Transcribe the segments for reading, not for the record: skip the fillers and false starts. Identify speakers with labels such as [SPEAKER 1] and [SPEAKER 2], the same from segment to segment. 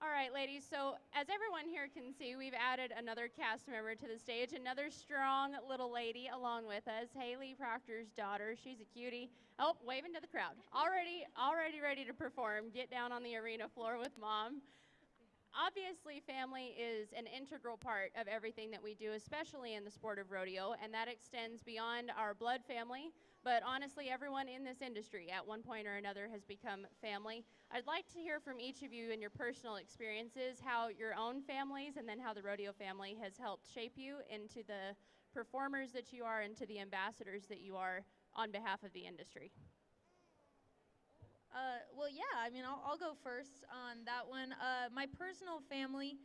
[SPEAKER 1] All right, ladies. So, as everyone here can see, we've added another cast member to the stage, another strong little lady along with us, Haley Proctor's daughter. She's a cutie. Oh, waving to the crowd. Already ready to perform. Get down on the arena floor with mom. Obviously, family is an integral part of everything that we do, especially in the sport of rodeo, and that extends beyond our blood family. But honestly, everyone in this industry at one point or another has become family. I'd like to hear from each of you in your personal experiences, how your own families and then how the rodeo family has helped shape you into the performers that you are, into the ambassadors that you are on behalf of the industry.
[SPEAKER 2] Well, yeah, I mean, I'll go first on that one. My personal family,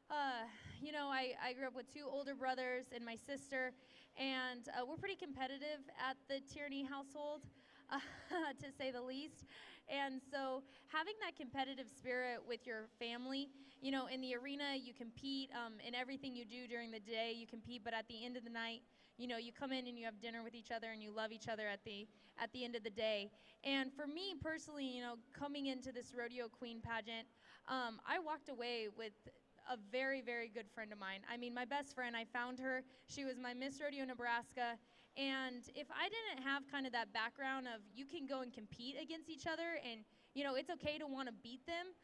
[SPEAKER 2] I grew up with two older brothers and my sister, and we're pretty competitive at the Tierney household, to say the least. And so having that competitive spirit with your family, in the arena, you compete in everything you do during the day, you compete, but at the end of the night, you come in and you have dinner with each other and you love each other at the end of the day. And for me personally, coming into this rodeo queen pageant, I walked away with a very, very good friend of mine. I mean, my best friend, I found her. She was my Miss Rodeo Nebraska. And if I didn't have kind of that background of you can go and compete against each other and, it's okay to want to beat them,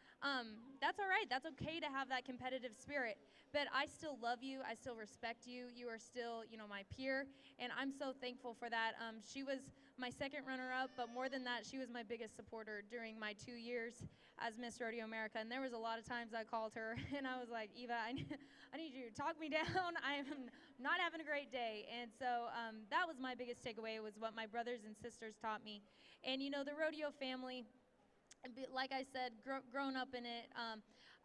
[SPEAKER 2] that's all right. That's okay to have that competitive spirit. But I still love you. I still respect you. You are still, my peer. And I'm so thankful for that. She was my second runner-up, but more than that, she was my biggest supporter during my 2 years as Miss Rodeo America. And there was a lot of times I called her and I was like, Eva, I need you to talk me down. I am not having a great day. And so that was my biggest takeaway, was what my brothers and sisters taught me. And, the rodeo family, like I said, grown up in it,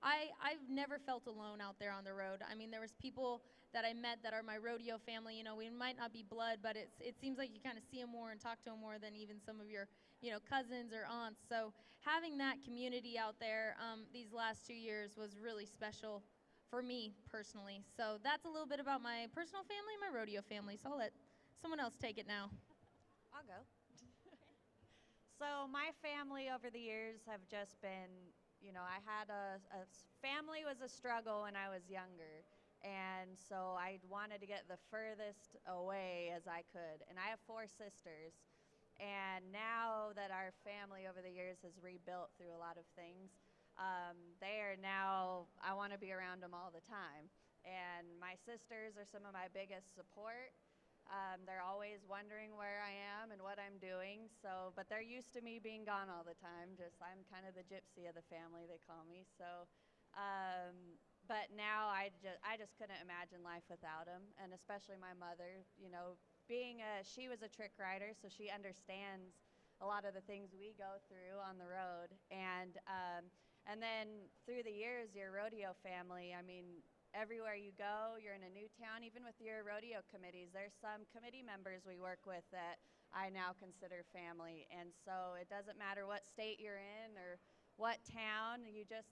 [SPEAKER 2] I've never felt alone out there on the road. I mean, there was people that I met that are my rodeo family. We might not be blood, but it seems like you kind of see them more and talk to them more than even some of your, cousins or aunts. So having that community out there these last 2 years was really special for me personally. So that's a little bit about my personal family and my rodeo family. So I'll let someone else take it now.
[SPEAKER 3] I'll go. So my family over the years have just been, I had family was a struggle when I was younger. And so I wanted to get the furthest away as I could. And I have 4 sisters. And now that our family over the years has rebuilt through a lot of things, they are now, I want to be around them all the time. And my sisters are some of my biggest support. They're always wondering where I am and what I'm doing. So, but they're used to me being gone all the time. I'm kind of the gypsy of the family, they call me. So, but now I just couldn't imagine life without them, and especially my mother. She was a trick rider, so she understands a lot of the things we go through on the road. And then through the years, your rodeo family, I mean, everywhere you go, you're in a new town, even with your rodeo committees, there's some committee members we work with that I now consider family. And so it doesn't matter what state you're in or what town,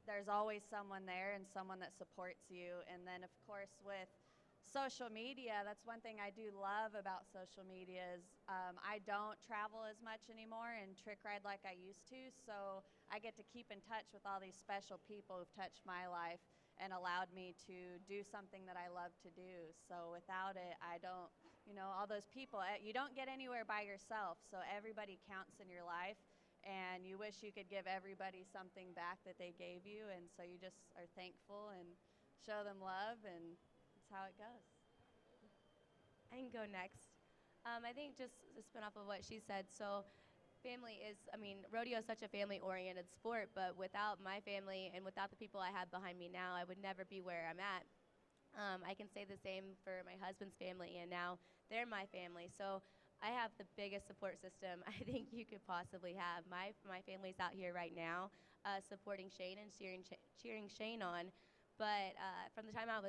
[SPEAKER 3] there's always someone there and someone that supports you. And then of course with social media, that's one thing I do love about social media is I don't travel as much anymore and trick ride like I used to, so I get to keep in touch with all these special people who've touched my life and allowed me to do something that I love to do. So without it, I don't, all those people, you don't get anywhere by yourself, so everybody counts in your life, and you wish you could give everybody something back that they gave you, and so you just are thankful and show them love, and that's how it goes.
[SPEAKER 4] I can go next. I think just to spin off of what she said, so family is, rodeo is such a family-oriented sport, but without my family and without the people I have behind me now, I would never be where I'm at. I can say the same for my husband's family, and now they're my family. So I have the biggest support system I think you could possibly have. My family's out here right now supporting Shane and cheering Shane on. But from the time I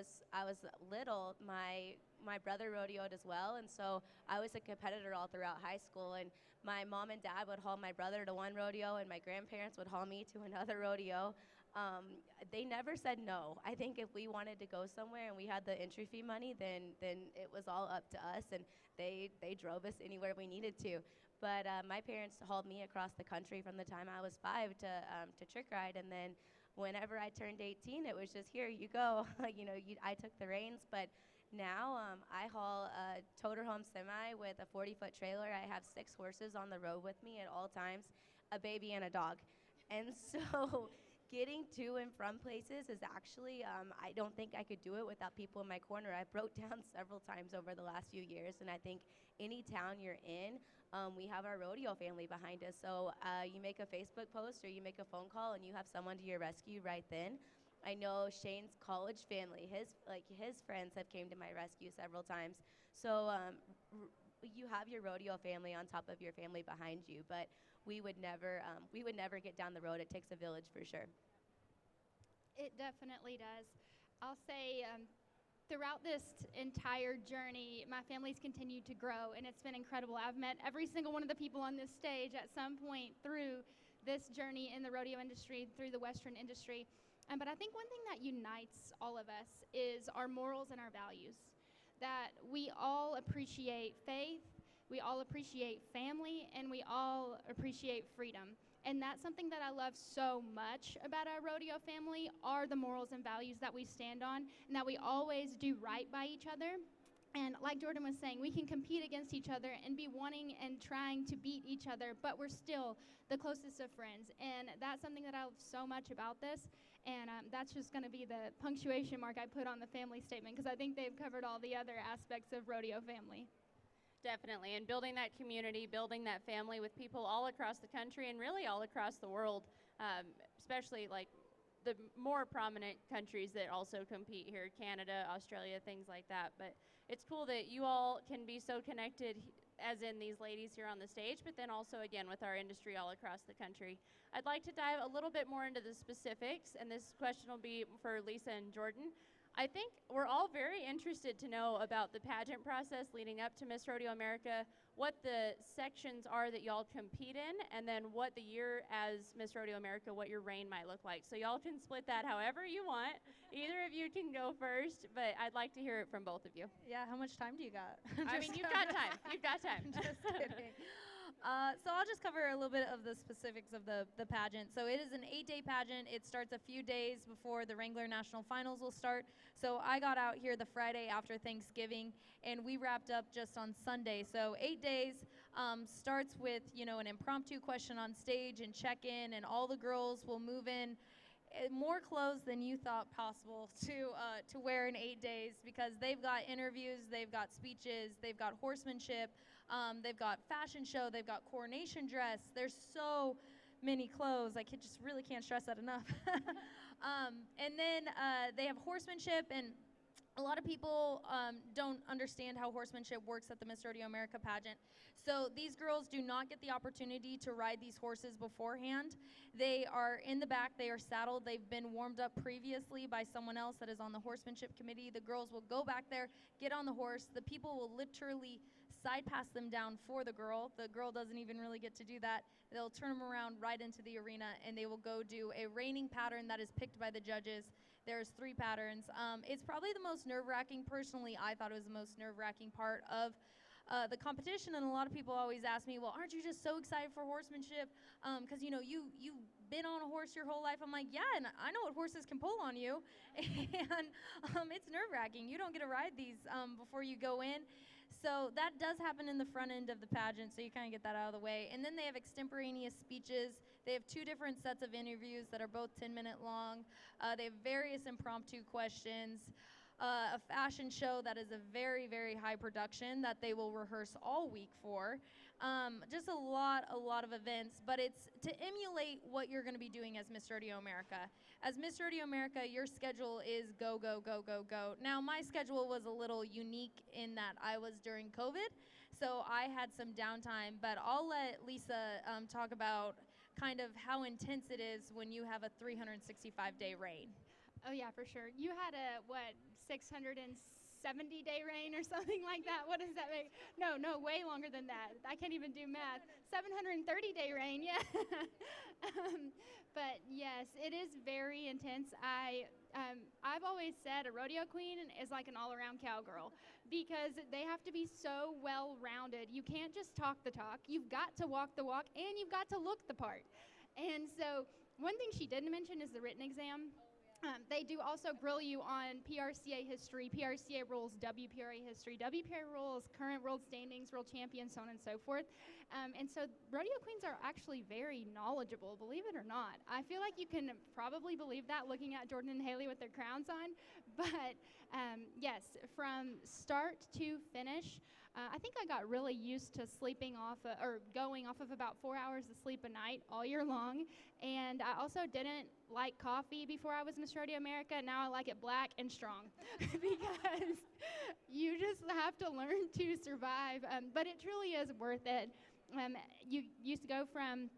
[SPEAKER 4] was little, my brother rodeoed as well, and so I was a competitor all throughout high school. And my mom and dad would haul my brother to one rodeo, and my grandparents would haul me to another rodeo. They never said no. I think if we wanted to go somewhere and we had the entry fee money, then it was all up to us, and they drove us anywhere we needed to. But my parents hauled me across the country from the time I was 5 to trick ride, and then whenever I turned 18, it was just, here you go. I took the reins, but now I haul a toter home semi with a 40-foot trailer. I have 6 horses on the road with me at all times, a baby and a dog. And so getting to and from places is actually, I don't think I could do it without people in my corner. I broke down several times over the last few years, and I think any town you're in, we have our rodeo family behind us. So you make a Facebook post or you make a phone call and you have someone to your rescue right then. I know Shane's college family, his friends have came to my rescue several times. So you have your rodeo family on top of your family behind you, but we would never get down the road. It takes a village for sure.
[SPEAKER 5] It definitely does. I'll say throughout this entire journey, my family's continued to grow, and it's been incredible. I've met every single one of the people on this stage at some point through this journey in the rodeo industry, through the Western industry. But I think one thing that unites all of us is our morals and our values, that we all appreciate faith, we all appreciate family, and we all appreciate freedom. And that's something that I love so much about our rodeo family, are the morals and values that we stand on, and that we always do right by each other. And like Jordan was saying, we can compete against each other and be wanting and trying to beat each other, but we're still the closest of friends. And that's something that I love so much about this. And that's just going to be the punctuation mark I put on the family statement, because I think they've covered all the other aspects of rodeo family.
[SPEAKER 1] Definitely, and building that community, building that family with people all across the country and really all across the world, especially like the more prominent countries that also compete here, Canada, Australia, things like that. But it's cool that you all can be so connected, as in these ladies here on the stage, but then also, again, with our industry all across the country. I'd like to dive a little bit more into the specifics, and this question will be for Lisa and Jordan. I think we're all very interested to know about the pageant process leading up to Miss Rodeo America, what the sections are that y'all compete in, and then what the year as Miss Rodeo America, what your reign might look like. So y'all can split that however you want. Either of you can go first, but I'd like to hear it from both of you.
[SPEAKER 2] Yeah, how much time do you got?
[SPEAKER 1] I mean, you've got time. You've got time.
[SPEAKER 2] Just kidding. So I'll just cover a little bit of the specifics of the pageant. So it is an 8-day pageant. It starts a few days before the Wrangler National Finals will start. So I got out here the Friday after Thanksgiving, and we wrapped up just on Sunday. So 8 days starts with, an impromptu question on stage and check-in, and all the girls will move in more clothes than you thought possible to wear in 8 days, because they've got interviews, they've got speeches, they've got horsemanship, they've got fashion show, they've got coronation dress. There's so many clothes. I just really can't stress that enough. And then they have horsemanship, and a lot of people don't understand how horsemanship works at the Miss Rodeo America pageant. So these girls do not get the opportunity to ride these horses beforehand. They are in the back, they are saddled, they've been warmed up previously by someone else that is on the horsemanship committee. The girls will go back there, get on the horse. The people will literally side pass them down for the girl. The girl doesn't even really get to do that. They'll turn them around right into the arena, and they will go do a reining pattern that is picked by the judges. There's 3 patterns. It's probably the most nerve-wracking. Personally, I thought it was the most nerve-wracking part of the competition, and a lot of people always ask me, well, aren't you just so excited for horsemanship? Because, you've been on a horse your whole life. I'm like, yeah, and I know what horses can pull on you, and it's nerve-wracking. You don't get to ride these before you go in. So that does happen in the front end of the pageant, so you kind of get that out of the way. And then they have extemporaneous speeches. They have 2 different sets of interviews that are both 10-minute long. They have various impromptu questions, a fashion show that is a very, very high production that they will rehearse all week for. Just a lot of events, but it's to emulate what you're going to be doing as Miss Rodeo America. As Miss Rodeo America, your schedule is go, go, go, go, go. Now, my schedule was a little unique in that I was during COVID, so I had some downtime, but I'll let Lisa talk about kind of how intense it is when you have a 365-day reign.
[SPEAKER 5] Oh, yeah, for sure. You had a, 670-day reign or something like that? What does that make? No, way longer than that. I can't even do math. 730-day reign, yeah. But yes, it is very intense. I've always said a rodeo queen is like an all-around cowgirl, because they have to be so well-rounded. You can't just talk the talk. You've got to walk the walk, and you've got to look the part. And so one thing she didn't mention is the written exam. They do also grill you on PRCA history, PRCA rules, WPRA history, WPRA rules, current world standings, world champions, so on and so forth. And so rodeo queens are actually very knowledgeable, believe it or not. I feel like you can probably believe that looking at Jordan and Haley with their crowns on. But yes, from start to finish, I think I got really used to sleeping off or going off of about 4 hours of sleep a night all year long. And I also didn't like coffee before I was Miss Rodeo America. Now I like it black and strong because you just have to learn to survive. But it truly is worth it. You used to go from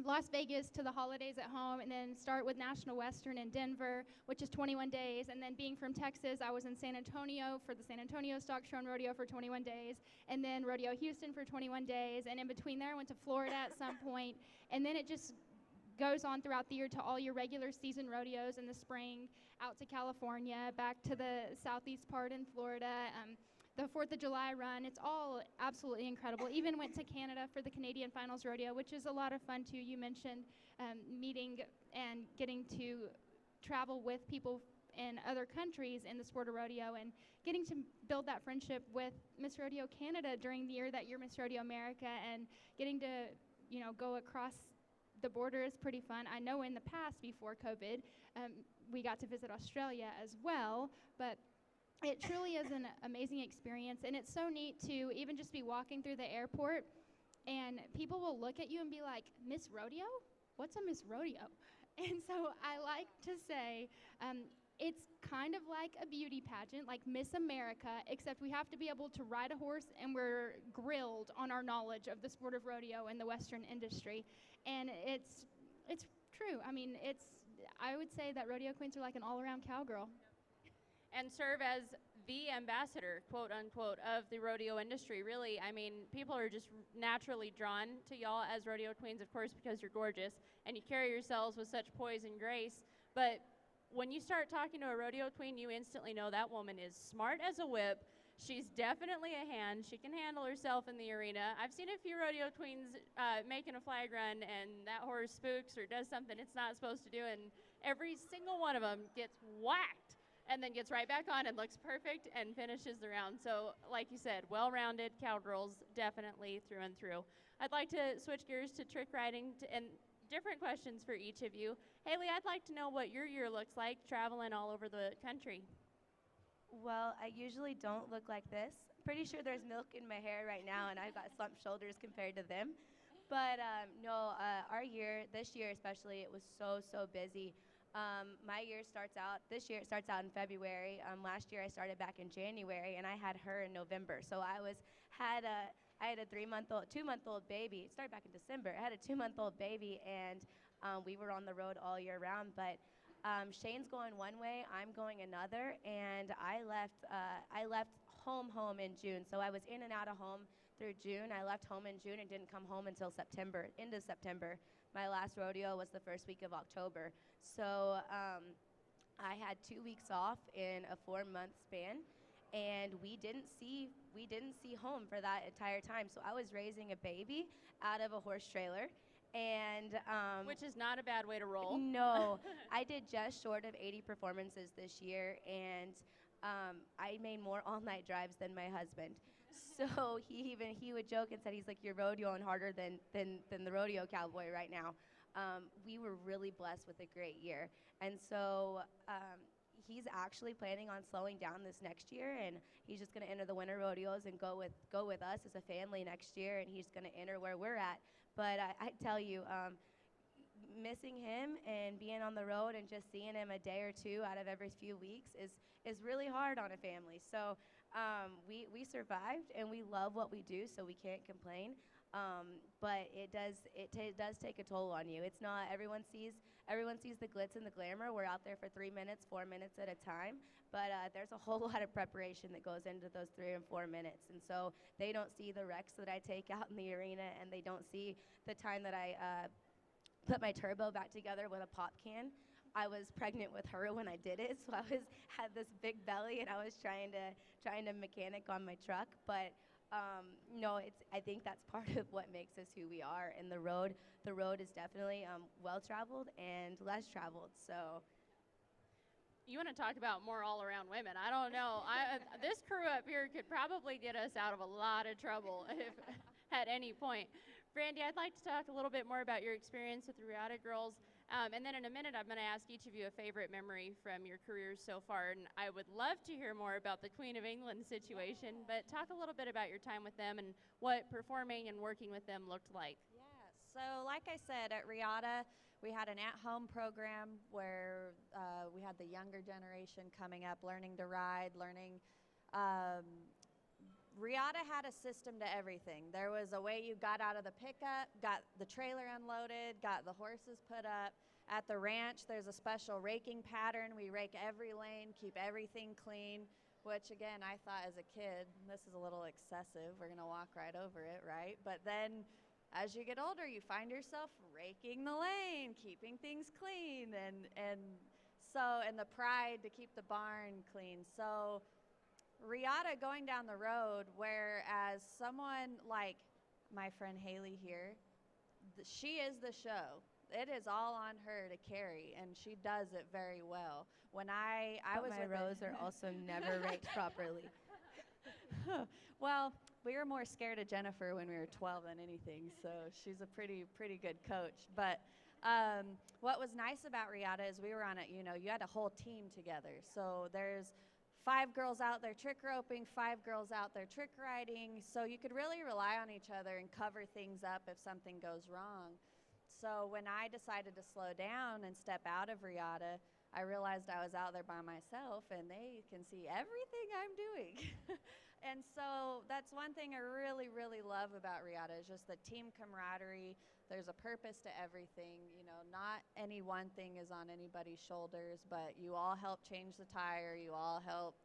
[SPEAKER 5] Las Vegas to the holidays at home and then start with National Western in Denver, which is 21 days. And then being from Texas, I was in San Antonio for the San Antonio Stock Show and Rodeo for 21 days. And then Rodeo Houston for 21 days. And in between there, I went to Florida at some point. And then it just goes on throughout the year to all your regular season rodeos in the spring, out to California, back to the southeast part in Florida, the 4th of July run. It's all absolutely incredible. Even went to Canada for the Canadian Finals Rodeo, which is a lot of fun too. You mentioned meeting and getting to travel with people in other countries in the sport of rodeo and getting to build that friendship with Miss Rodeo Canada during the year that you're Miss Rodeo America, and getting to, go across the border is pretty fun. I know in the past, before COVID, we got to visit Australia as well, but it truly is an amazing experience, and it's so neat to even just be walking through the airport, and people will look at you and be like, Miss Rodeo? What's a Miss Rodeo? And so I like to say it's kind of like a beauty pageant, like Miss America, except we have to be able to ride a horse, and we're grilled on our knowledge of the sport of rodeo and the Western industry. And it's true. I mean, I would say that rodeo queens are like an all-around cowgirl.
[SPEAKER 1] And serve as the ambassador, quote unquote, of the rodeo industry. Really, I mean, people are just naturally drawn to y'all as rodeo queens, of course, because you're gorgeous and you carry yourselves with such poise and grace. But when you start talking to a rodeo queen, you instantly know that woman is smart as a whip. She's definitely a hand. She can handle herself in the arena. I've seen a few rodeo queens making a flag run, and that horse spooks or does something it's not supposed to do, and every single one of them gets whacked and then gets right back on and looks perfect and finishes the round. So like you said, well-rounded cowgirls, definitely through and through. I'd like to switch gears to trick riding and different questions for each of you. Haley, I'd like to know what your year looks like traveling all over the country.
[SPEAKER 4] Well, I usually don't look like this. Pretty sure there's milk in my hair right now, and I've got slumped shoulders compared to them. But this year especially, it was so busy. This year it starts out in February. Last year I started back in January, and I had her in November. So I had a 2-month-old baby. It started back in December. I had a 2-month-old baby, and we were on the road all year round. But Shane's going one way, I'm going another, and I left home in June. So I was in and out of home through June. I left home in June and didn't come home until September, into September. My last rodeo was the first week of October. So I had 2 weeks off in a 4-month span, and we didn't see home for that entire time. So I was raising a baby out of a horse trailer. And
[SPEAKER 1] which is not a bad way to roll.
[SPEAKER 4] No, I did just short of 80 performances this year, and I made more all-night drives than my husband. So he would joke and said, he's like, you're rodeoing harder than the rodeo cowboy right now. We were really blessed with a great year, and so he's actually planning on slowing down this next year, and he's just going to enter the winter rodeos and go with us as a family next year, and he's going to enter where we're at. But I tell you, missing him and being on the road and just seeing him a day or two out of every few weeks is really hard on a family. So we survived, and we love what we do, so we can't complain. But it does take a toll on you. It's not everyone sees the glitz and the glamour. We're out there for 3 minutes, 4 minutes at a time. But there's a whole lot of preparation that goes into those 3 and 4 minutes. And so they don't see the wrecks that I take out in the arena, and they don't see the time that I put my turbo back together with a pop can. I was pregnant with her when I did it, so I had this big belly, and I was trying to mechanic on my truck. But No, I think that's part of what makes us who we are. And the road is definitely well traveled and less traveled. So
[SPEAKER 1] You want to talk about more all-around women? I don't know. This crew up here could probably get us out of a lot of trouble if at any point. Brandy, I'd like to talk a little bit more about your experience with the Regatta Girls, and then in a minute I'm going to ask each of you a favorite memory from your careers so far. And I would love to hear more about the Queen of England situation, but talk a little bit about your time with them and what performing and working with them looked like.
[SPEAKER 3] Yeah, so like I said, at Regatta, we had an at-home program where we had the younger generation coming up, learning to ride, learning. Regatta had a system to everything. There was a way you got out of the pickup, got the trailer unloaded, got the horses put up. At the ranch, there's a special raking pattern. We rake every lane, keep everything clean, which again, I thought as a kid, this is a little excessive. We're gonna walk right over it, right? But then as you get older, you find yourself raking the lane, keeping things clean, and the pride to keep the barn clean. So Regatta going down the road, whereas someone like my friend Haley here, she is the show. It is all on her to carry, and she does it very well. When I was
[SPEAKER 4] my
[SPEAKER 3] with
[SPEAKER 4] rows are also never raked properly.
[SPEAKER 3] Well, we were more scared of Jennifer when we were 12 than anything, so she's a pretty good coach. But what was nice about Regatta is we were on you had a whole team together. So there's 5 girls out there trick roping, 5 girls out there trick riding, so you could really rely on each other and cover things up if something goes wrong. So when I decided to slow down and step out of Regatta, I realized I was out there by myself and they can see everything I'm doing. And so that's one thing I really, really love about Regatta is just the team camaraderie. There's a purpose to everything. Not any one thing is on anybody's shoulders, but you all help change the tire. You all help,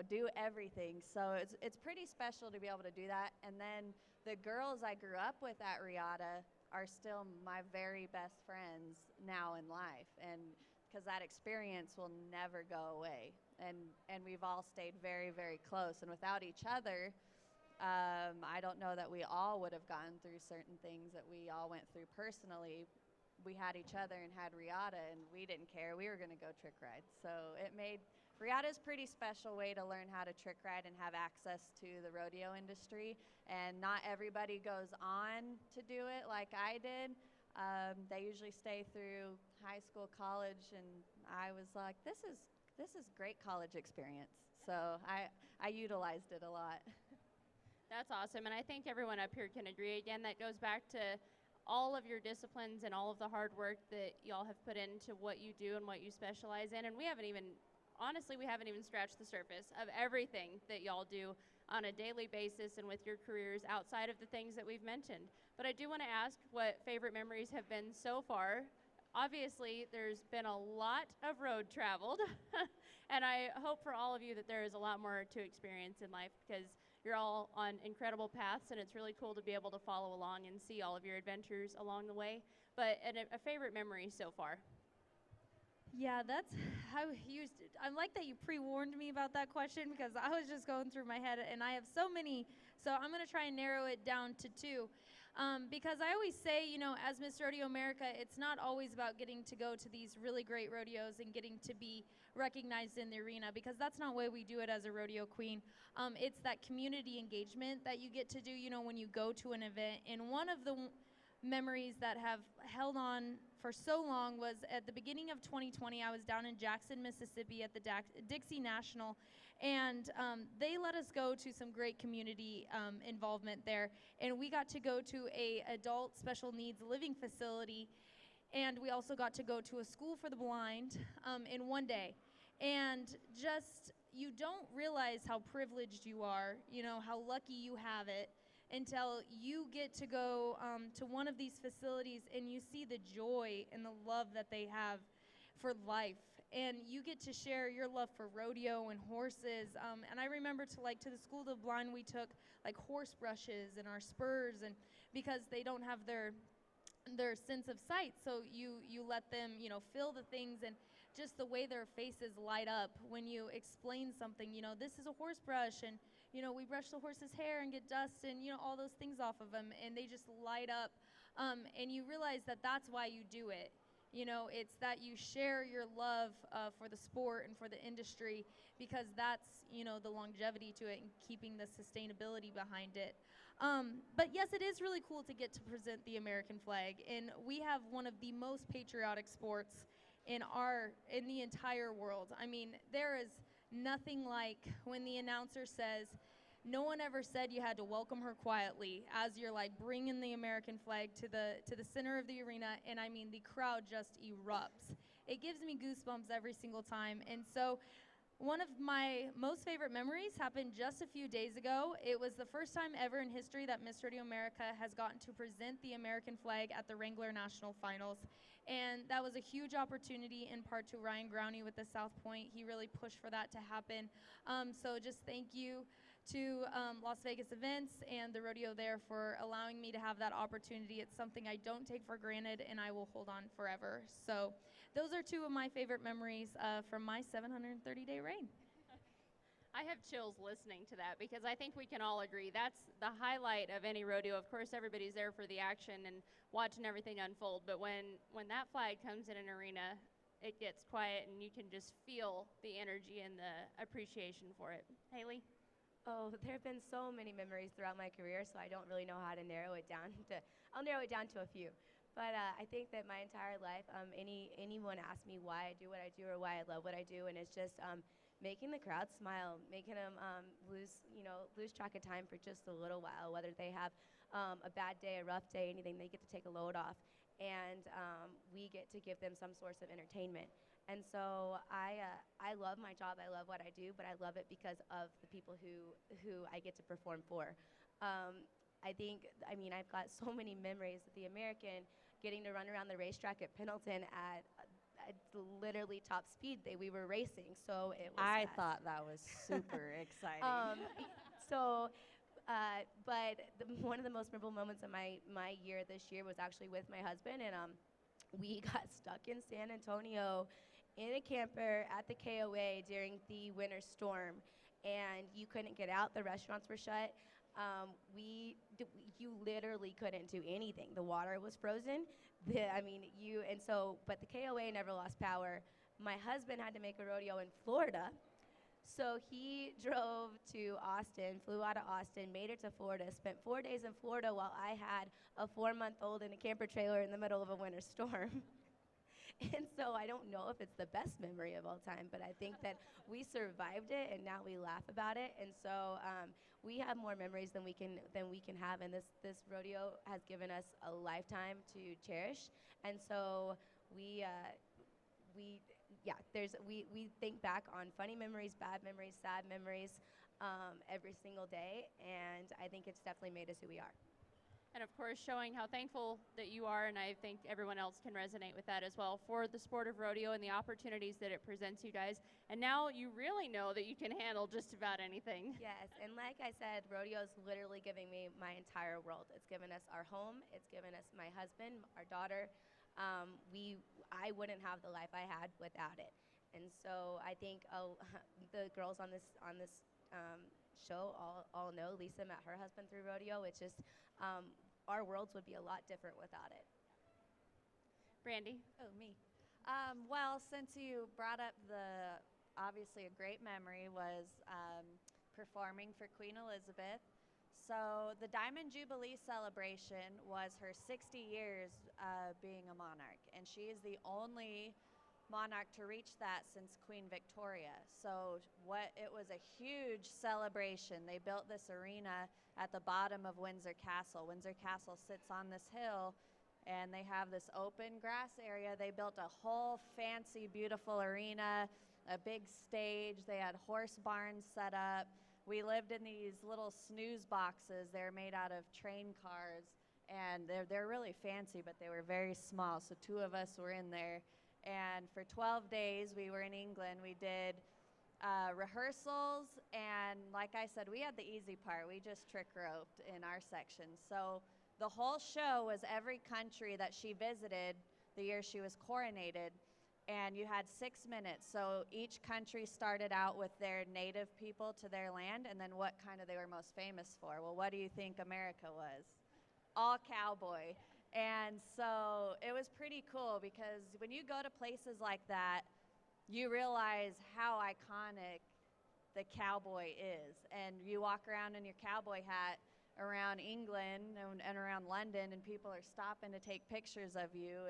[SPEAKER 3] do everything. So it's pretty special to be able to do that. And then the girls I grew up with at Regatta are still my very best friends now in life. And because that experience will never go away. And we've all stayed very, very close. And without each other, I don't know that we all would have gotten through certain things that we all went through personally. We had each other and had Regatta, and we didn't care. We were going to go trick ride. So Regatta's a pretty special way to learn how to trick ride and have access to the rodeo industry. And not everybody goes on to do it like I did. They usually stay through high school, college, and I was like, this is great college experience. So I utilized it a lot.
[SPEAKER 1] That's awesome, and I think everyone up here can agree. Again, that goes back to all of your disciplines and all of the hard work that y'all have put into what you do and what you specialize in. And we haven't even scratched the surface of everything that y'all do on a daily basis and with your careers outside of the things that we've mentioned. But I do want to ask what favorite memories have been so far. Obviously, there's been a lot of road traveled, and I hope for all of you that there is a lot more to experience in life because you're all on incredible paths, and it's really cool to be able to follow along and see all of your adventures along the way. But a favorite memory so far?
[SPEAKER 2] Yeah, that's how I like that you pre-warned me about that question because I was just going through my head and I have so many, so I'm going to try and narrow it down to 2. Because I always say, as Miss Rodeo America, it's not always about getting to go to these really great rodeos and getting to be recognized in the arena because that's not the way we do it as a rodeo queen. It's that community engagement that you get to do, when you go to an event. And one of the memories that have held on for so long was at the beginning of 2020. I was down in Jackson, Mississippi at the Dixie National, and they let us go to some great community involvement there. And we got to go to a adult special needs living facility, and we also got to go to a school for the blind in one day. And just, you don't realize how privileged you are, how lucky you have it, until you get to go to one of these facilities and you see the joy and the love that they have for life. And you get to share your love for rodeo and horses. And I remember to the School of the Blind, we took horse brushes and our spurs, and because they don't have their sense of sight, so you let them, feel the things, and just the way their faces light up when you explain something, this is a horse brush, and we brush the horse's hair and get dust and, all those things off of them, and they just light up. And you realize that that's why you do it. It's that you share your love for the sport and for the industry, because that's, the longevity to it and keeping the sustainability behind it. But yes, it is really cool to get to present the American flag, and we have one of the most patriotic sports in the entire world. I mean, there is nothing like when the announcer says, "No one ever said you had to welcome her quietly," as you're like bringing the American flag to the center of the arena, and I mean, the crowd just erupts. It gives me goosebumps every single time. And so one of my most favorite memories happened just a few days ago. It was the first time ever in history that Miss Rodeo America has gotten to present the American flag at the Wrangler National Finals. And that was a huge opportunity, in part to Ryan Growney with the South Point. He really pushed for that to happen. So just thank you to Las Vegas Events and the rodeo there for allowing me to have that opportunity. It's something I don't take for granted, and I will hold on forever. So those are two of my favorite memories from my 730-day reign.
[SPEAKER 1] I have chills listening to that, because I think we can all agree that's the highlight of any rodeo. Of course, everybody's there for the action and watching everything unfold, but when that flag comes in an arena, it gets quiet and you can just feel the energy and the appreciation for it. Haley?
[SPEAKER 4] Oh, there have been so many memories throughout my career, so I don't really know how to narrow it down. I'll narrow it down to a few. But I think that my entire life, anyone asks me why I do what I do or why I love what I do, and it's just making the crowd smile, making them lose track of time for just a little while, whether they have a bad day, a rough day, anything, they get to take a load off, and we get to give them some source of entertainment. And so I love my job. I love what I do, but I love it because of the people who I get to perform for. I've got so many memories of the American, getting to run around the racetrack at Pendleton at literally top speed. We were racing, so it was
[SPEAKER 3] I
[SPEAKER 4] fast.
[SPEAKER 3] thought that was super exciting.
[SPEAKER 4] But one of the most memorable moments of my year this year was actually with my husband, and we got stuck in San Antonio in a camper at the KOA during the winter storm, and you couldn't get out. The restaurants were shut. You literally couldn't do anything. The water was frozen. But the KOA never lost power. My husband had to make a rodeo in Florida, so he drove to Austin, flew out of Austin, made it to Florida, spent 4 days in Florida while I had a 4-month-old in a camper trailer in the middle of a winter storm. And so I don't know if it's the best memory of all time, but I think that we survived it, and now we laugh about it. And so we have more memories than we can have, and this rodeo has given us a lifetime to cherish. And so we think back on funny memories, bad memories, sad memories every single day, and I think it's definitely made us who we are.
[SPEAKER 1] And of course, showing how thankful that you are, and I think everyone else can resonate with that as well, for the sport of rodeo and the opportunities that it presents you guys. And now you really know that you can handle just about anything.
[SPEAKER 4] Yes, and like I said, rodeo is literally giving me my entire world. It's given us our home. It's given us my husband, our daughter. I wouldn't have the life I had without it. And so I think the girls on this show all know Lisa met her husband through rodeo. It's just our worlds would be a lot different without it.
[SPEAKER 1] Brandy?
[SPEAKER 3] Oh, me. Well, since you brought up obviously a great memory was performing for Queen Elizabeth. So the Diamond Jubilee celebration was her 60 years being a monarch, and she is the only monarch to reach that since Queen Victoria. So it was a huge celebration. They built this arena at the bottom of Windsor Castle. Windsor Castle sits on this hill, and they have this open grass area. They built a whole fancy, beautiful arena, a big stage. They had horse barns set up. We lived in these little snooze boxes. They're made out of train cars, and they're really fancy, but they were very small. So 2 of us were in there. And for 12 days, we were in England. We did rehearsals, and like I said, we had the easy part. We just trick roped in our section. So the whole show was every country that she visited the year she was coronated. and you had 6 minutes. So each country started out with their native people to their land, and then what kind of they were most famous for. Well, what do you think America was? All cowboy. And so it was pretty cool because when you go to places like that, you realize how iconic the cowboy is. And you walk around in your cowboy hat around England and around London, and people are stopping to take pictures of you,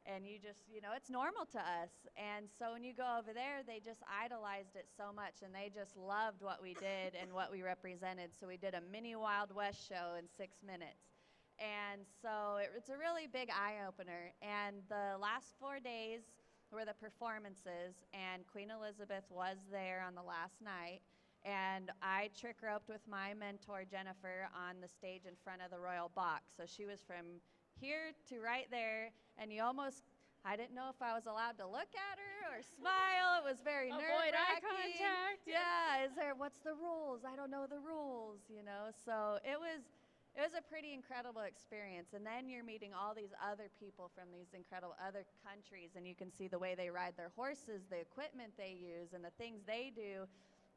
[SPEAKER 3] and you just, it's normal to us. And so when you go over there, they just idolized it so much, and they just loved what we did and what we represented. So we did a mini Wild West show in 6 minutes. And so it's a really big eye-opener. And the last 4 days were the performances, and Queen Elizabeth was there on the last night. And I trick roped with my mentor, Jennifer, on the stage in front of the royal box. So she was from here to right there, and I didn't know if I was allowed to look at her or smile. It was very
[SPEAKER 1] Avoid eye
[SPEAKER 3] nerve-wracking.
[SPEAKER 1] contact.
[SPEAKER 3] Yeah, what's the rules? I don't know the rules, So it was a pretty incredible experience. And then you're meeting all these other people from these incredible other countries, and you can see the way they ride their horses, the equipment they use, and the things they do.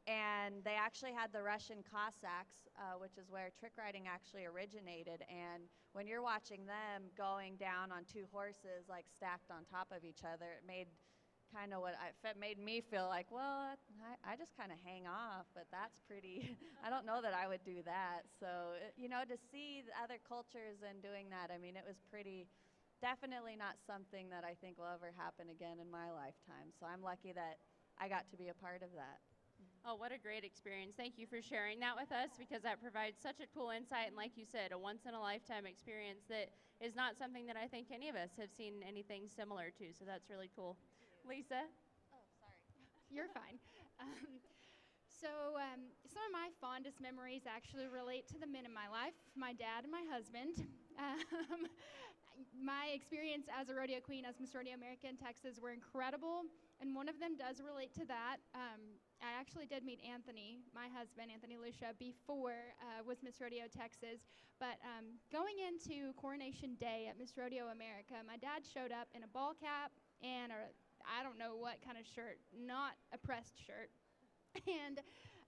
[SPEAKER 3] And they actually had the Russian Cossacks, which is where trick riding actually originated. And when you're watching them going down on 2 horses, like stacked on top of each other, it made kind of made me feel like, well, I just kind of hang off, but that's pretty, I don't know that I would do that. So, to see the other cultures and doing that, I mean, it was definitely not something that I think will ever happen again in my lifetime. So I'm lucky that I got to be a part of that.
[SPEAKER 1] Oh, what a great experience. Thank you for sharing that with us, because that provides such a cool insight. And like you said, a once-in-a-lifetime experience that is not something that I think any of us have seen anything similar to. So that's really cool. Lisa?
[SPEAKER 5] Oh, sorry. You're fine. So some of my fondest memories actually relate to the men in my life, my dad and my husband. My experience as a rodeo queen, as Miss Rodeo America in Texas, were incredible, and one of them does relate to that. I actually did meet Anthony, my husband, Anthony Lucia, before with Miss Rodeo Texas. But going into Coronation Day at Miss Rodeo America, my dad showed up in a ball cap and I don't know what kind of shirt, not a pressed shirt. And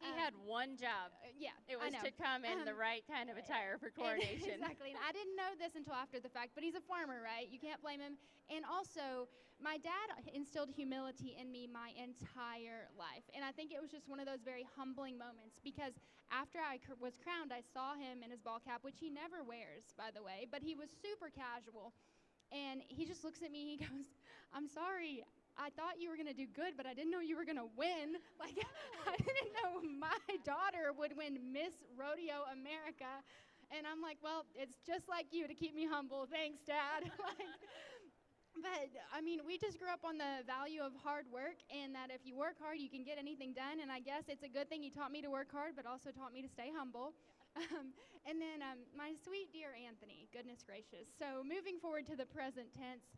[SPEAKER 1] He had one job.
[SPEAKER 5] yeah,
[SPEAKER 1] It was to come in the right kind of attire for coronation.
[SPEAKER 5] Exactly. And I didn't know this until after the fact, but he's a farmer, right? You can't blame him. And also, my dad instilled humility in me my entire life. And I think it was just one of those very humbling moments, because after I was crowned, I saw him in his ball cap, which he never wears, by the way, but he was super casual. And he just looks at me, he goes, "I'm sorry, I thought you were going to do good, but I didn't know you were going to win." Like, I didn't know my daughter would win Miss Rodeo America. And I'm like, well, it's just like you to keep me humble. Thanks, Dad. But, I mean, we just grew up on the value of hard work, and that if you work hard, you can get anything done. And I guess it's a good thing he taught me to work hard, but also taught me to stay humble. And then my sweet dear Anthony, goodness gracious. So moving forward to the present tense,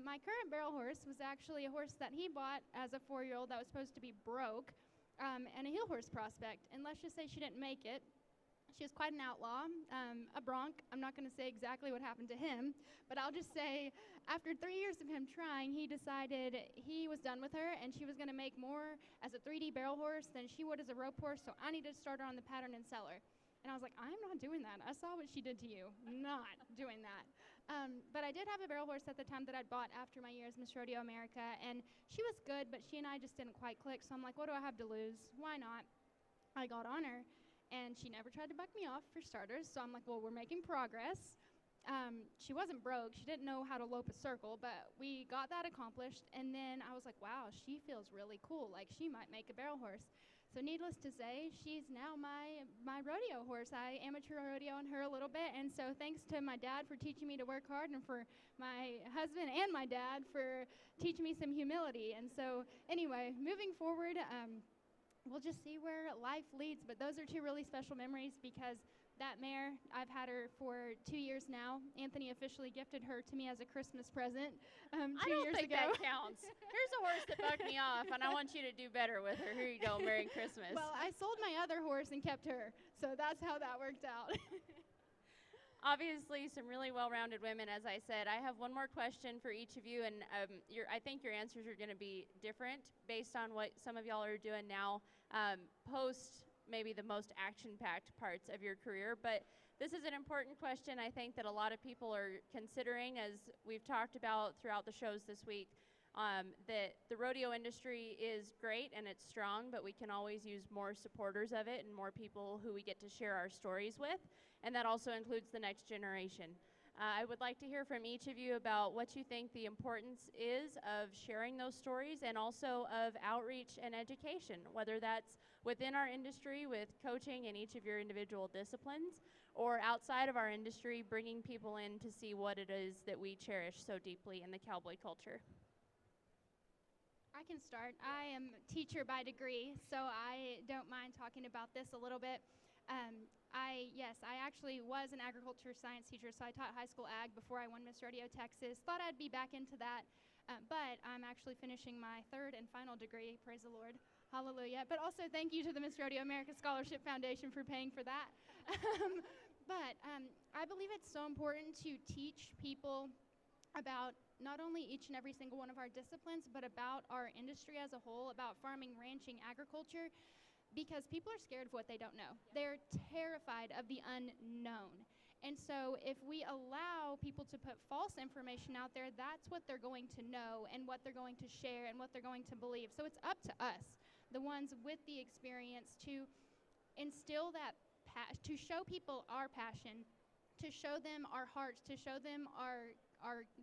[SPEAKER 5] my current barrel horse was actually a horse that he bought as a 4-year-old that was supposed to be broke, and a heel horse prospect. And let's just say she didn't make it. She was quite an outlaw, a bronc. I'm not going to say exactly what happened to him, but I'll just say after 3 years of him trying, he decided he was done with her, and she was going to make more as a 3D barrel horse than she would as a rope horse, so I needed to start her on the pattern and sell her. And I was like, I'm not doing that. I saw what she did to you. Not doing that. But I did have a barrel horse at the time that I'd bought after my year as Miss Rodeo America, and she was good, but she and I just didn't quite click, so I'm like, what do I have to lose? Why not? I got on her, and she never tried to buck me off, for starters, so I'm like, well, we're making progress. She wasn't broke. She didn't know how to lope a circle, but we got that accomplished, and then I was like, wow, she feels really cool. Like, she might make a barrel horse. So needless to say, she's now my rodeo horse. I amateur rodeo on her a little bit, and so thanks to my dad for teaching me to work hard, and for my husband and my dad for teaching me some humility. And so anyway, moving forward, we'll just see where life leads, but those are 2 really special memories, because that mare, I've had her for 2 years now. Anthony officially gifted her to me as a Christmas present 2 years ago.
[SPEAKER 1] I don't think that counts. Here's a horse that bucked me off, and I want you to do better with her. Here you go. Merry Christmas.
[SPEAKER 5] Well, I sold my other horse and kept her, so that's how that worked out.
[SPEAKER 1] obviously some really well-rounded women, as I said. I have one more question for each of you, and I think your answers are going to be different based on what some of y'all are doing now, post maybe the most action-packed parts of your career. But this is an important question, I think, that a lot of people are considering, as we've talked about throughout the shows this week. That the rodeo industry is great and it's strong, but we can always use more supporters of it and more people who we get to share our stories with, and that also includes the next generation. I would like to hear from each of you about what you think the importance is of sharing those stories and also of outreach and education, whether that's within our industry with coaching in each of your individual disciplines, or outside of our industry, bringing people in to see what it is that we cherish so deeply in the cowboy culture.
[SPEAKER 5] I can start. I am a teacher by degree, so I don't mind talking about this a little bit. I actually was an agriculture science teacher, so I taught high school ag before I won Miss Rodeo Texas. Thought I'd be back into that, but I'm actually finishing my third and final degree, praise the Lord, hallelujah. But also thank you to the Miss Rodeo America Scholarship Foundation for paying for that. But I believe it's so important to teach people about not only each and every single one of our disciplines, but about our industry as a whole, about farming, ranching, agriculture, because people are scared of what they don't know. They're terrified of the unknown. And so if we allow people to put false information out there, that's what they're going to know and what they're going to share and what they're going to believe. So it's up to us, the ones with the experience, to instill that, to show people our passion, to show them our hearts, to show them our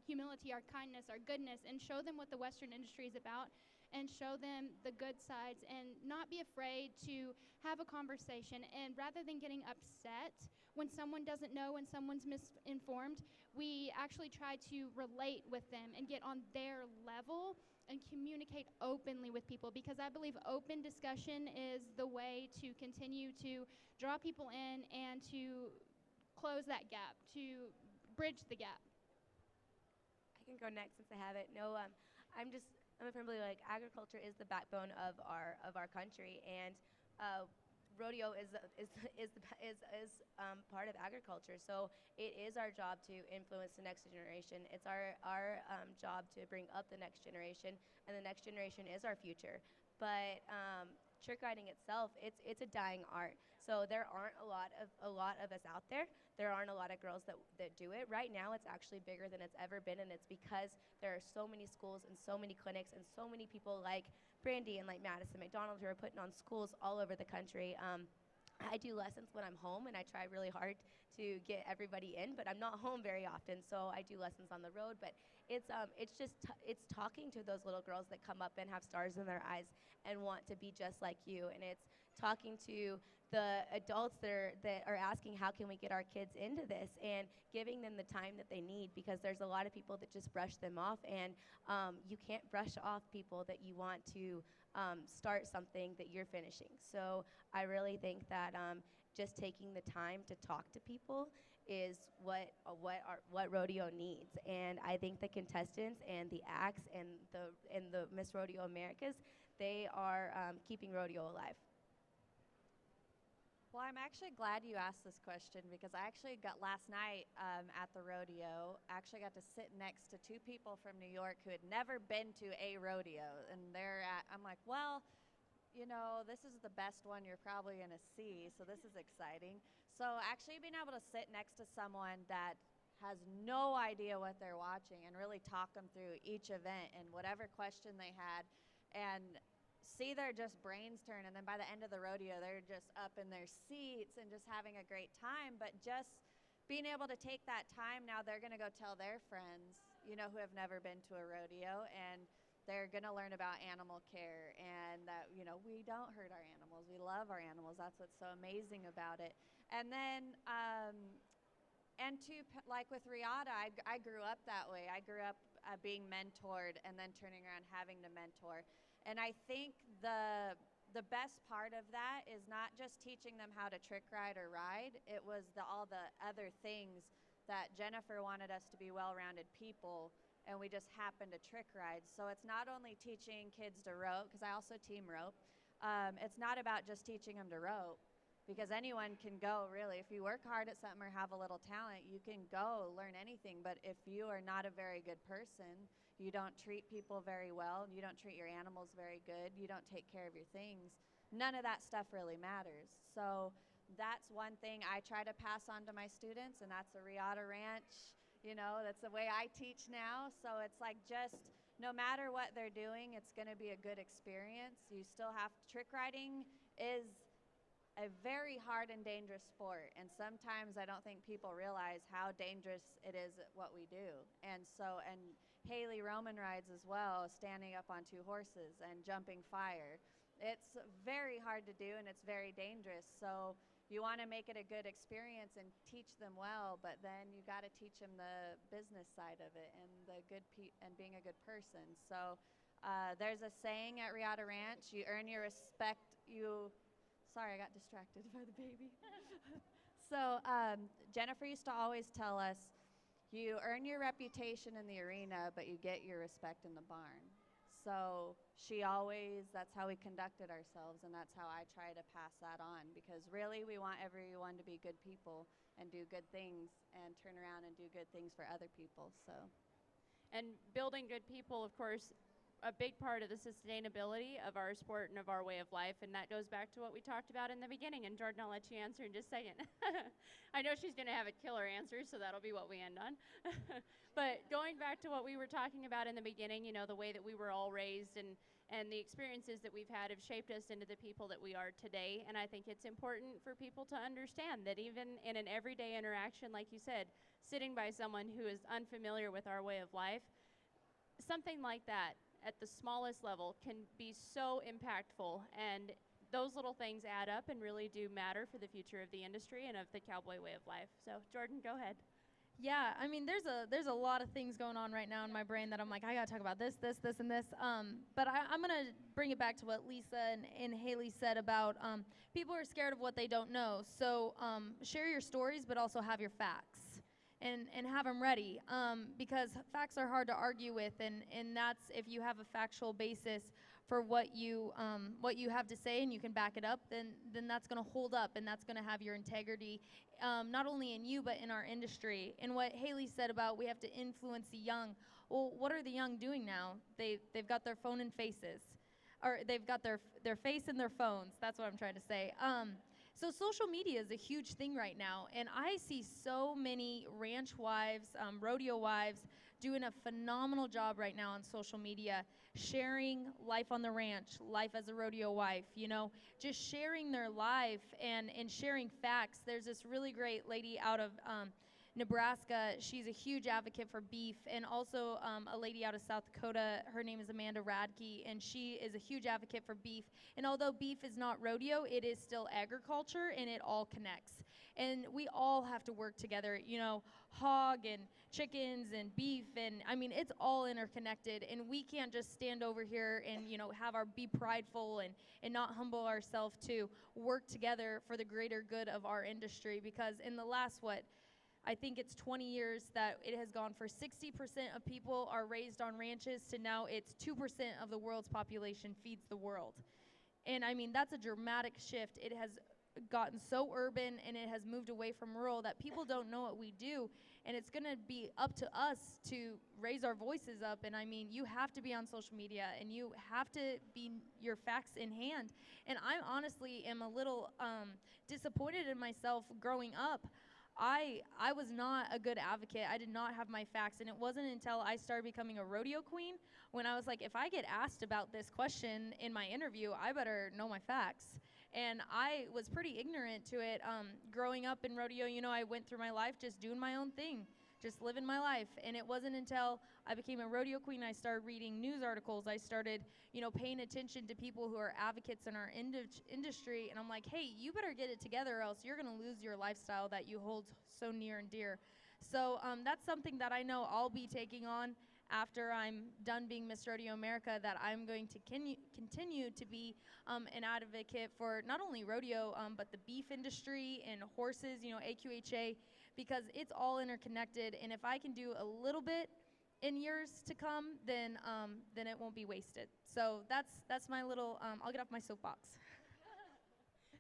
[SPEAKER 5] humility, our kindness, our goodness, and show them what the Western industry is about, and show them the good sides, and not be afraid to have a conversation. And rather than getting upset when someone doesn't know, when someone's misinformed, we actually try to relate with them and get on their level and communicate openly with people, because I believe open discussion is the way to continue to draw people in and to close that gap, to bridge the gap.
[SPEAKER 4] I can go next since I have it. No, I'm firmly like, agriculture is the backbone of our country, and rodeo is part of agriculture. So it is our job to influence the next generation. It's our job to bring up the next generation, and the next generation is our future. But trick riding itself, it's a dying art. So there aren't a lot of us out there. There aren't a lot of girls that do it. Right now, it's actually bigger than it's ever been, and it's because there are so many schools and so many clinics and so many people like Brandy and like Madison McDonald who are putting on schools all over the country. I do lessons when I'm home, and I try really hard to get everybody in, but I'm not home very often, so I do lessons on the road. But it's talking to those little girls that come up and have stars in their eyes and want to be just like you, and it's talking to the adults that are asking, how can we get our kids into this, and giving them the time that they need, because there's a lot of people that just brush them off, and you can't brush off people that you want to start something that you're finishing. So I really think that just taking the time to talk to people is what rodeo needs, and I think the contestants and the acts and the Miss Rodeo Americas, they are keeping rodeo alive.
[SPEAKER 3] Well, I'm actually glad you asked this question, because I actually got last night at the rodeo, actually got to sit next to two people from New York who had never been to a rodeo. And I'm like, well, you know, this is the best one you're probably going to see, so this is exciting. So actually being able to sit next to someone that has no idea what they're watching and really talk them through each event and whatever question they had, and see their just brains turn, and then by the end of the rodeo they're just up in their seats and just having a great time. But just being able to take that time, now they're going to go tell their friends, you know, who have never been to a rodeo, and they're going to learn about animal care, and that, you know, we don't hurt our animals, we love our animals. That's what's so amazing about it. And then like with Riata, I grew up that way. I grew up being mentored and then turning around having to mentor. And I think the best part of that is not just teaching them how to trick ride or ride. It was all the other things that Jennifer wanted us to be well-rounded people, and we just happened to trick ride. So it's not only teaching kids to rope, because I also team rope. It's not about just teaching them to rope. because anyone can go, really. If you work hard at something or have a little talent, you can go learn anything. But if you are not a very good person, you don't treat people very well, you don't treat your animals very good, you don't take care of your things, none of that stuff really matters. So that's one thing I try to pass on to my students, and that's a Riata Ranch. That's the way I teach now. So it's like, just no matter what they're doing, it's going to be a good experience. You still have trick riding is a very hard and dangerous sport, and sometimes I don't think people realize how dangerous it is at what we do. And Haley Roman rides as well, standing up on two horses and jumping fire. It's very hard to do, and it's very dangerous. So you want to make it a good experience and teach them well, but then you got to teach them the business side of it and and being a good person. So there's a saying at Riata Ranch: you earn your respect. Sorry, I got distracted by the baby. So Jennifer used to always tell us, you earn your reputation in the arena, but you get your respect in the barn. So that's how we conducted ourselves, and that's how I try to pass that on, because really we want everyone to be good people and do good things and turn around and do good things for other people.
[SPEAKER 1] And building good people, of course, a big part of the sustainability of our sport and of our way of life, and that goes back to what we talked about in the beginning. And Jordan, I'll let you answer in just a second. I know she's going to have a killer answer, so that'll be what we end on. But going back to what we were talking about in the beginning, the way that we were all raised and the experiences that we've had have shaped us into the people that we are today. And I think it's important for people to understand that even in an everyday interaction, like you said, sitting by someone who is unfamiliar with our way of life, something like that at the smallest level can be so impactful, and those little things add up and really do matter for the future of the industry and of the cowboy way of life. So Jordan, go ahead.
[SPEAKER 2] Yeah, I mean, there's a lot of things going on right now in my brain that I'm like, I gotta talk about this, and this. But I'm gonna bring it back to what Lisa and Haley said about people are scared of what they don't know. So share your stories, but also have your facts. And have them ready, because facts are hard to argue with, and that's if you have a factual basis for what you have to say and you can back it up, then that's going to hold up, and that's going to have your integrity, not only in you but in our industry. And what Haley said about we have to influence the young. Well, what are the young doing now? They've got their phone in faces, or they've got their face in their phones. That's what I'm trying to say. So social media is a huge thing right now, and I see so many ranch wives, rodeo wives, doing a phenomenal job right now on social media, sharing life on the ranch, life as a rodeo wife, just sharing their life and sharing facts. There's this really great lady out of Nebraska. She's a huge advocate for beef, and also a lady out of South Dakota. Her name is Amanda Radke, and she is a huge advocate for beef. And although beef is not rodeo, it is still agriculture, and it all connects. And we all have to work together, hog and chickens and beef, and I mean, it's all interconnected, and we can't just stand over here and, be prideful and not humble ourselves to work together for the greater good of our industry, because in the last, I think it's 20 years that it has gone for 60% of people are raised on ranches to now it's 2% of the world's population feeds the world. And I mean, that's a dramatic shift. It has gotten so urban and it has moved away from rural that people don't know what we do. And it's going to be up to us to raise our voices up. And I mean, you have to be on social media and you have to be your facts in hand. And I honestly am a little disappointed in myself growing up. I was not a good advocate. I did not have my facts, and it wasn't until I started becoming a rodeo queen when I was like, if I get asked about this question in my interview, I better know my facts. And I was pretty ignorant to it. Growing up in rodeo, I went through my life just doing my own thing, just living my life. And it wasn't until I became a rodeo queen, I started reading news articles. I started, paying attention to people who are advocates in our industry. And I'm like, hey, you better get it together or else you're going to lose your lifestyle that you hold so near and dear. So that's something that I know I'll be taking on after I'm done being Miss Rodeo America, that I'm going to continue to be an advocate for not only rodeo, but the beef industry and horses, AQHA, because it's all interconnected. And if I can do a little bit in years to come, then it won't be wasted. So that's my little, I'll get off my soapbox.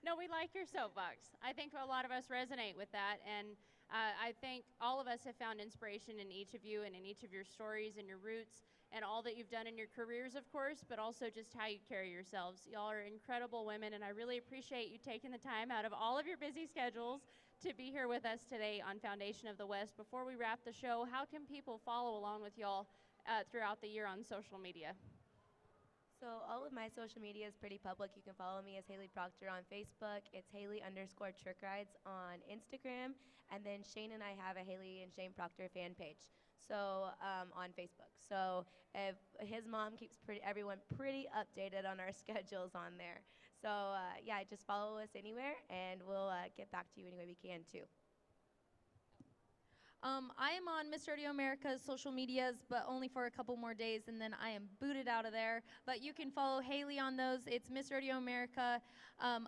[SPEAKER 1] No, we like your soapbox. I think a lot of us resonate with that, and I think all of us have found inspiration in each of you and in each of your stories and your roots and all that you've done in your careers, of course, but also just how you carry yourselves. Y'all are incredible women, and I really appreciate you taking the time out of all of your busy schedules to be here with us today on Foundation of the West. Before we wrap the show, how can people follow along with y'all throughout the year on social media?
[SPEAKER 4] So all of my social media is pretty public. You can follow me as Haley Proctor on Facebook. It's Haley_Trick Rides on Instagram. And then Shane and I have a Haley and Shane Proctor fan page. So on Facebook. So if his mom keeps everyone pretty updated on our schedules on there. So yeah, just follow us anywhere, and we'll get back to you any way we can too.
[SPEAKER 2] I am on Miss Rodeo America's social medias, but only for a couple more days, and then I am booted out of there. But you can follow Haley on those. It's Miss Rodeo America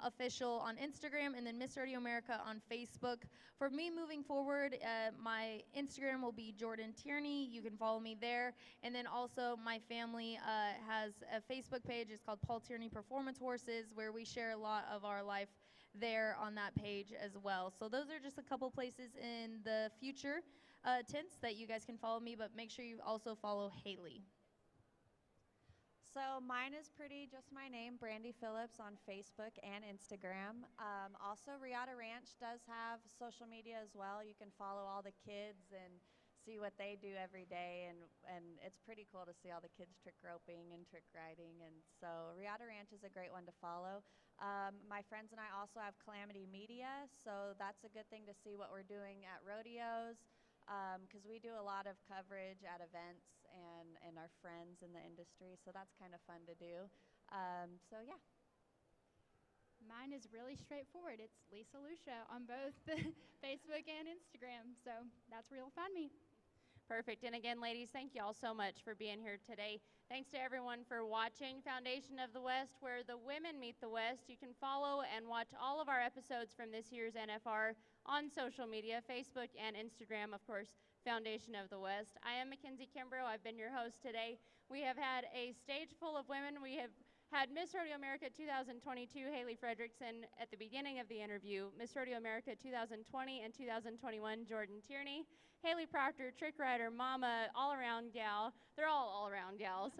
[SPEAKER 2] official on Instagram, and then Miss Rodeo America on Facebook. For me moving forward, my Instagram will be Jordan Tierney. You can follow me there. And then also my family has a Facebook page. It's called Paul Tierney Performance Horses, where we share a lot of our life there on that page as well. So those are just a couple places in the future tense that you guys can follow me, but make sure you also follow Haley.
[SPEAKER 3] So mine is pretty just my name, Brandy Phillips, on Facebook and Instagram. Also, Riata Ranch does have social media as well. You can follow all the kids and see what they do every day, and it's pretty cool to see all the kids trick roping and trick riding. And so Riata Ranch is a great one to follow. My friends and I also have Calamity Media, so that's a good thing to see what we're doing at rodeos, because we do a lot of coverage at events and our friends in the industry, so that's kind of fun to do. So yeah.
[SPEAKER 5] Mine is really straightforward. It's Lisa Lucia on both Facebook and Instagram. So that's where you'll find me.
[SPEAKER 1] Perfect. And again, ladies, thank you all so much for being here today. Thanks to everyone for watching Foundation of the West, where the women meet the West. You can follow and watch all of our episodes from this year's NFR on social media, Facebook and Instagram, of course, Foundation of the West. I am Mackenzie Kimbrough. I've been your host today. We have had a stage full of women. We have had Miss Rodeo America 2022, Haley Fredrickson, at the beginning of the interview, Miss Rodeo America 2020 and 2021, Jordan Tierney, Haley Proctor, trick rider, mama, all-around gal. They're all all-around gals.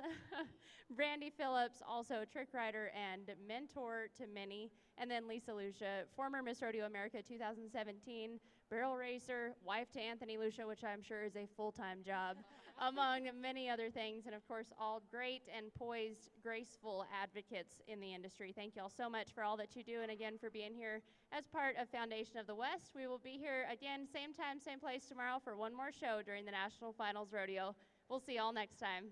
[SPEAKER 1] Brandy Phillips, also trick rider and mentor to many. And then Lisa Lucia, former Miss Rodeo America 2017, barrel racer, wife to Anthony Lucia, which I'm sure is a full-time job, among many other things. And of course, all great and poised, graceful advocates in the industry. Thank you all so much for all that you do, and again for being here as part of Foundation of the West. We will be here again, same time, same place tomorrow for one more show during the National Finals Rodeo. We'll see you all next time.